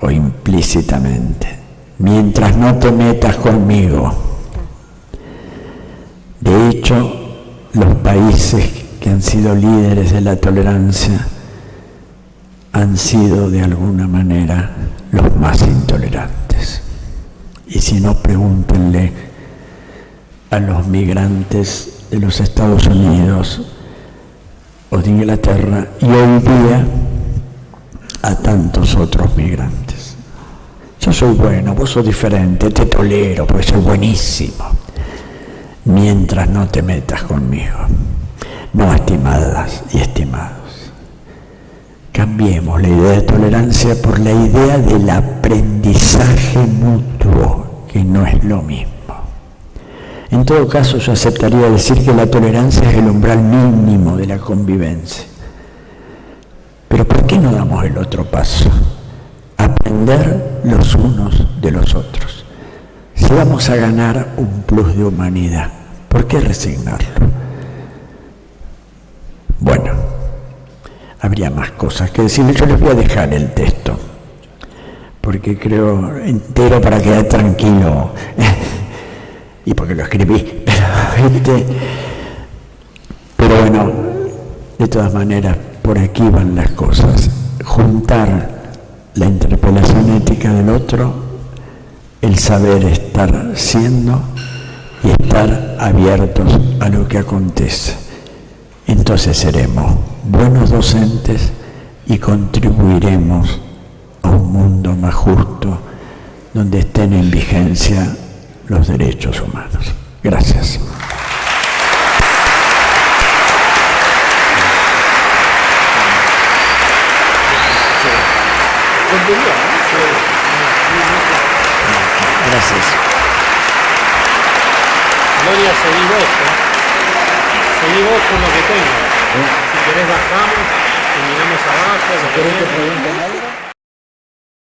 o implícitamente, mientras no te metas conmigo. De hecho, los países que han sido líderes de la tolerancia han sido de alguna manera los más intolerantes. Y si no, pregúntenle a los migrantes de los Estados Unidos o de Inglaterra y hoy día a tantos otros migrantes. Yo soy bueno, vos sos diferente, te tolero porque soy buenísimo, mientras no te metas conmigo. No, estimadas y estimados, cambiemos la idea de tolerancia por la idea del aprendizaje mutuo, que no es lo mismo. En todo caso, yo aceptaría decir que la tolerancia es el umbral mínimo de la convivencia. Pero ¿por qué no damos el otro paso? Aprender los unos de los otros. Si vamos a ganar un plus de humanidad, ¿por qué resignarlo? Bueno, habría más cosas que decirles. Yo les voy a dejar el texto, porque creo entero para quedar tranquilo. Y porque lo escribí, pero bueno, de todas maneras, por aquí van las cosas. Juntar la interpelación ética del otro el saber estar siendo y estar abiertos a lo que acontece. Entonces seremos buenos docentes y contribuiremos a un mundo más justo donde estén en vigencia los derechos humanos. Gracias. Gracias. Gloria, seguí vos, seguí vos con lo que tengas. Si querés bajamos y miramos abajo. ¿Querés que pregunten algo?